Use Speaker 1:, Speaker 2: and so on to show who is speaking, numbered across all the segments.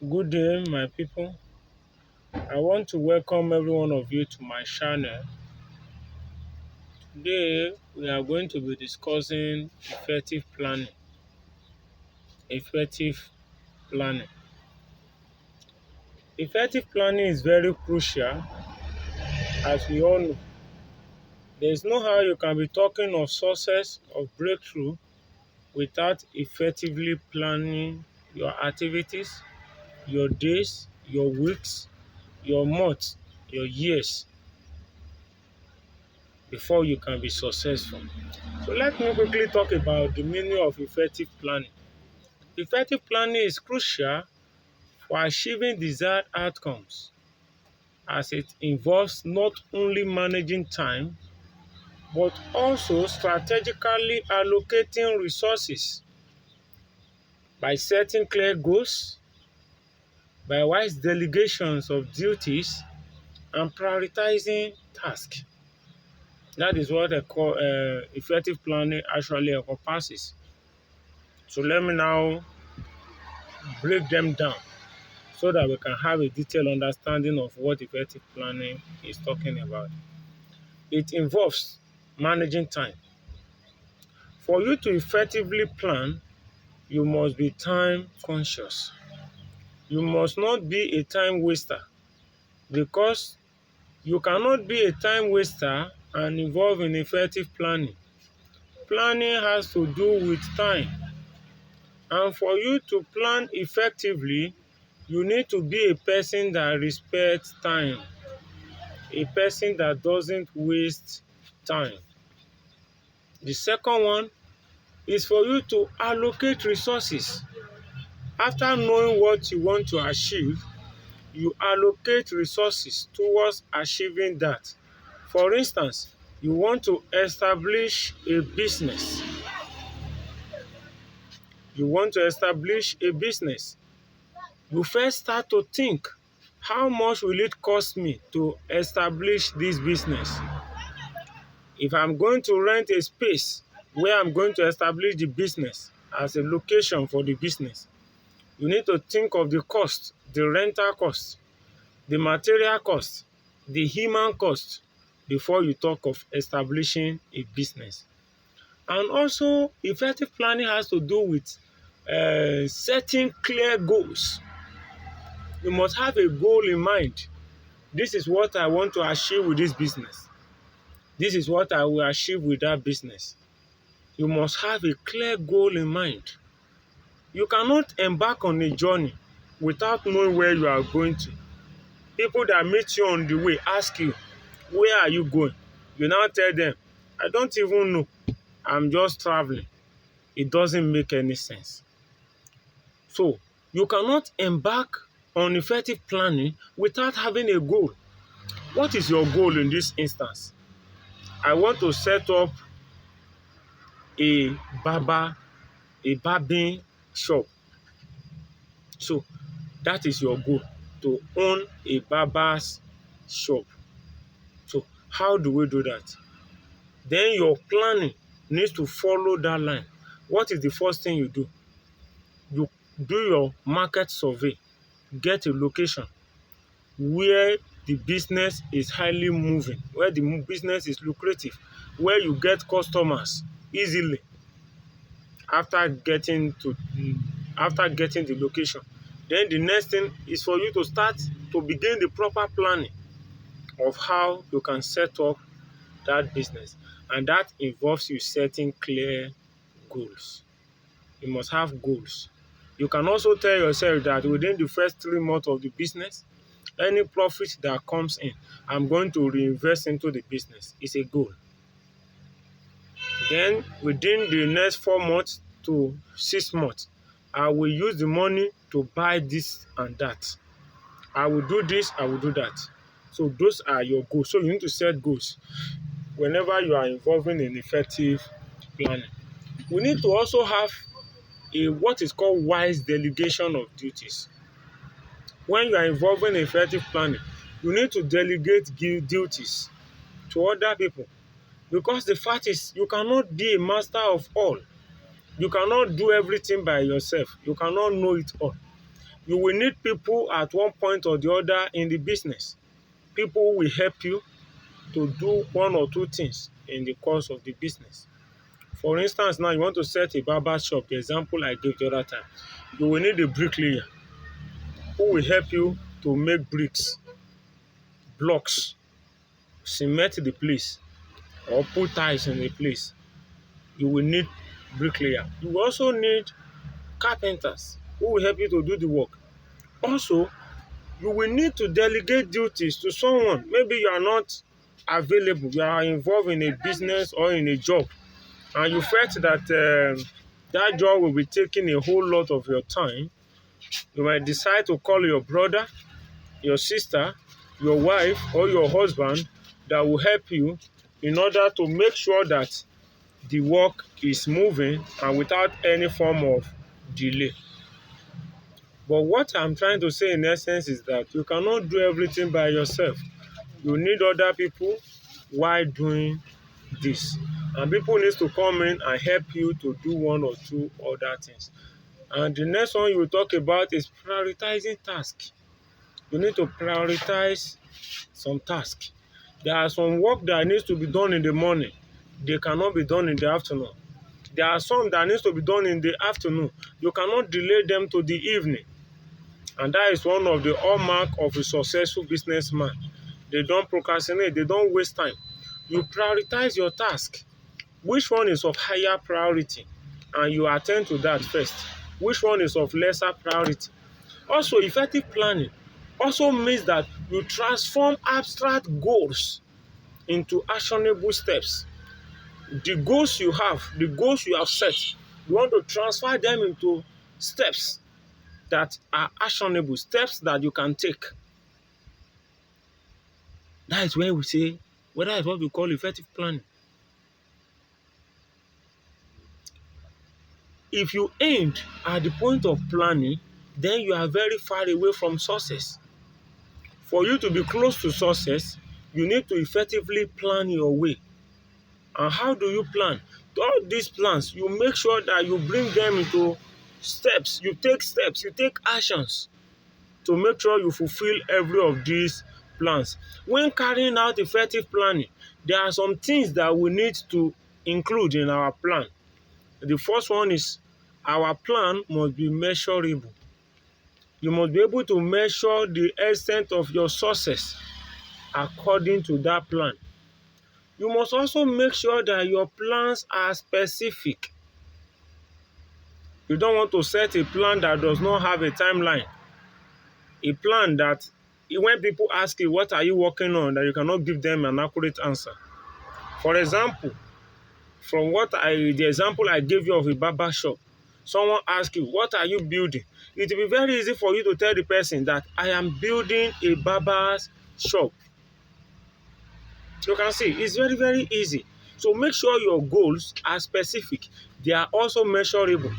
Speaker 1: Good day, my people. I want to welcome every one of you to my channel. Today, we are going to be discussing effective planning. Effective planning. Effective planning is very crucial, as we all know. There is no how you can be talking of success, of breakthrough, without effectively planning your activities, your days, your weeks, your months, your years, before you can be successful. So let me quickly talk about the meaning of effective planning. Effective planning is crucial for achieving desired outcomes as it involves not only managing time but also strategically allocating resources by setting clear goals, by wise delegations of duties, and prioritizing tasks. That is what effective planning actually encompasses. So let me now break them down so that we can have a detailed understanding of what effective planning is talking about. It involves managing time. For you to effectively plan, you must be time conscious. You must not be a time waster because you cannot be a time waster and involve in effective planning. Planning has to do with time. And for you to plan effectively, you need to be a person that respects time, a person that doesn't waste time. The second one is for you to allocate resources. After knowing what you want to achieve, you allocate resources towards achieving that. For instance, you want to establish a business. You want to establish a business. You first start to think, how much will it cost me to establish this business? If I'm going to rent a space where I'm going to establish the business as a location for the business, you need to think of the cost, the rental cost, the material cost, the human cost before you talk of establishing a business. And also, effective planning has to do with setting clear goals. You must have a goal in mind. This is what I want to achieve with this business. This is what I will achieve with that business. You must have a clear goal in mind. You cannot embark on a journey without knowing where you are going to. People that meet you on the way ask you, where are you going? You now tell them, I don't even know. I'm just traveling. It doesn't make any sense. So, you cannot embark on effective planning without having a goal. What is your goal in this instance? I want to set up a barbing shop. So that is your goal, to own a barber's shop. So how do we do that? Then your planning needs to follow that line. What is the first thing you do? You do your market survey, get a location where the business is highly moving, where the business is lucrative, where you get customers easily after getting the location. Then the next thing is for you to start to begin the proper planning of how you can set up that business. And that involves you setting clear goals. You must have goals. You can also tell yourself that within the first 3 months of the business, any profit that comes in, I'm going to reinvest into the business. It's a goal. Then within the next 4 months to 6 months, I will use the money to buy this and that. I will do this, I will do that. So those are your goals. So you need to set goals whenever you are involving in effective planning. We need to also have what is called wise delegation of duties. When you are involving in effective planning, you need to delegate duties to other people, because the fact is you cannot be a master of all. You cannot do everything by yourself. You cannot know it all. You will need people at one point or the other in the business. People who will help you to do one or two things in the course of the business. For instance, now you want to set a barber shop, the example I gave the other time. You will need a bricklayer who will help you to make bricks, blocks, cement the place, or put tiles in the place. You will need bricklayer. You will also need carpenters who will help you to do the work. Also, you will need to delegate duties to someone. Maybe you are not available, you are involved in a business or in a job, and you felt that that job will be taking a whole lot of your time. You might decide to call your brother, your sister, your wife, or your husband that will help you in order to make sure that the work is moving and without any form of delay. But what I'm trying to say in essence is that you cannot do everything by yourself. You need other people while doing this. And people need to come in and help you to do one or two other things. And the next one you will talk about is prioritizing tasks. You need to prioritize some tasks. There are some work that needs to be done in the morning. They cannot be done in the afternoon. There are some that needs to be done in the afternoon. You cannot delay them to the evening. And that is one of the hallmark of a successful businessman. They don't procrastinate. They don't waste time. You prioritize your task. Which one is of higher priority? And you attend to that first. Which one is of lesser priority? Also, effective planning also means that you transform abstract goals into actionable steps. The goals you have set, you want to transfer them into steps that are actionable, steps that you can take. That is when we say, that is what we call effective planning. If you end at the point of planning, then you are very far away from success. For you to be close to success, you need to effectively plan your way. And how do you plan? All these plans, you make sure that you bring them into steps. You take actions to make sure you fulfill every of these plans. When carrying out effective planning, there are some things that we need to include in our plan. The first one is our plan must be measurable. You must be able to measure the extent of your success according to that plan. You must also make sure that your plans are specific. You don't want to set a plan that does not have a timeline. A plan that when people ask you, what are you working on, that you cannot give them an accurate answer. For example, from the example I gave you of a barber shop, someone asks you, what are you building? It will be very easy for you to tell the person that I am building a barber's shop. You can see, it's very, very easy. So make sure your goals are specific. They are also measurable.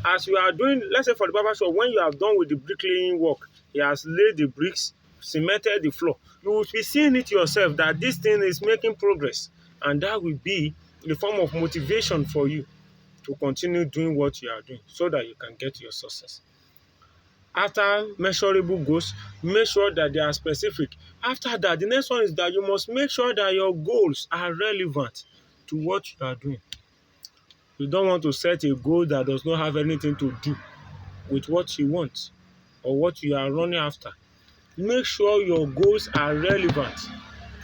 Speaker 1: As you are doing, let's say for the barber shop, when you have done with the bricklaying work, he has laid the bricks, cemented the floor, you will be seeing it yourself that this thing is making progress. And that will be a form of motivation for you to continue doing what you are doing so that you can get your success. After measurable goals, make sure that they are specific. After that, the next one is that you must make sure that your goals are relevant to what you are doing. You don't want to set a goal that does not have anything to do with what you want or what you are running after. Make sure your goals are relevant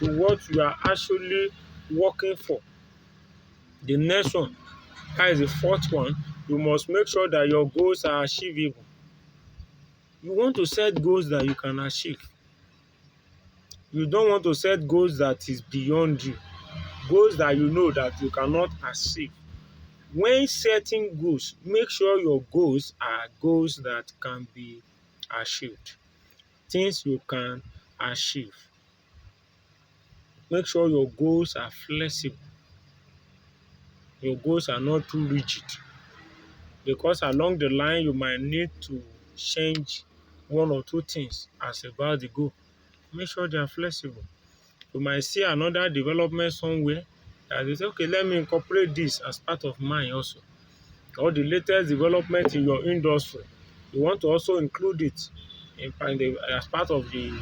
Speaker 1: to what you are actually working for. The next one, that is the fourth one, you must make sure that your goals are achievable. You want to set goals that you can achieve. You don't want to set goals that is beyond you, goals that you know that you cannot achieve. When setting goals, make sure your goals are goals that can be achieved, things you can achieve. Make sure your goals are flexible. Your goals are not too rigid, because along the line you might need to change one or two things as about the goal. Make sure they are flexible. You might see another development somewhere that is okay, let me incorporate this as part of mine also. Or the latest development in your industry. You want to also include it as part of the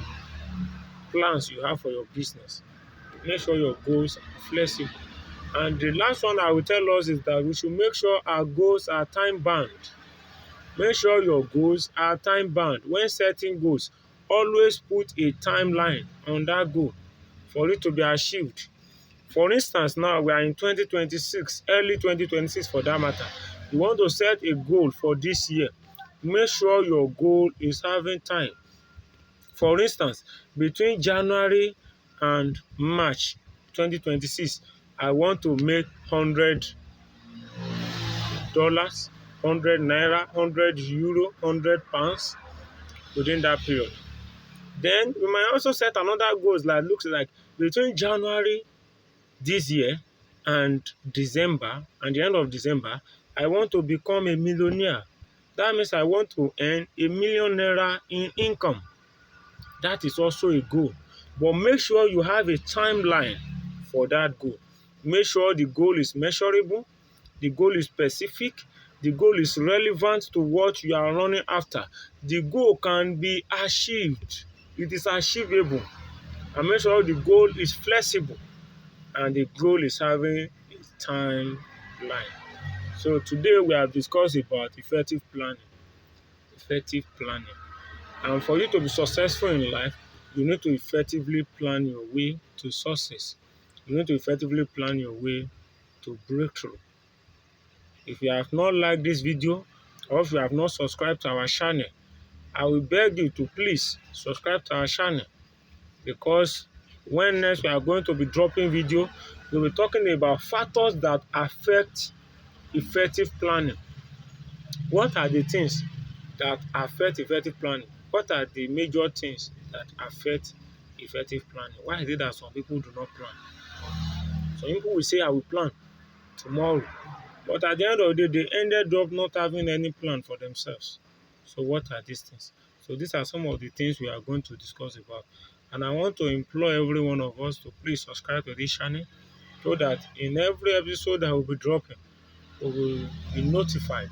Speaker 1: plans you have for your business. Make sure your goals are flexible. And the last one I will tell us is that we should make sure our goals are time bound. Make sure your goals are time bound. When setting goals, always put a timeline on that goal for it to be achieved. For instance, now we are in 2026, early 2026 for that matter. You want to set a goal for this year. Make sure your goal is having time. For instance, between January and March 2026, I want to make $100, 100 naira, €100, £100 within that period. Then we might also set another goals that looks like between January this year and December, and the end of December, I want to become a millionaire. That means I want to earn ₦1 million in income. That is also a goal. But make sure you have a timeline for that goal. Make sure the goal is measurable, the goal is specific, the goal is relevant to what you are running after. The goal can be achieved. It is achievable. And make sure the goal is flexible and the goal is having a timeline. So today we have discussed about effective planning. Effective planning. And for you to be successful in life, you need to effectively plan your way to success. You need to effectively plan your way to breakthrough. If you have not liked this video, or if you have not subscribed to our channel, I will beg you to please subscribe to our channel, because when next we are going to be dropping video, we'll be talking about factors that affect effective planning. What are the things that affect effective planning? What are the major things that affect effective planning? Why is it that some people do not plan? Some people will say, I will plan tomorrow. But at the end of the day, they ended up not having any plan for themselves. So what are these things? So these are some of the things we are going to discuss about. And I want to implore every one of us to please subscribe to this channel so that in every episode that will be dropping, we will be notified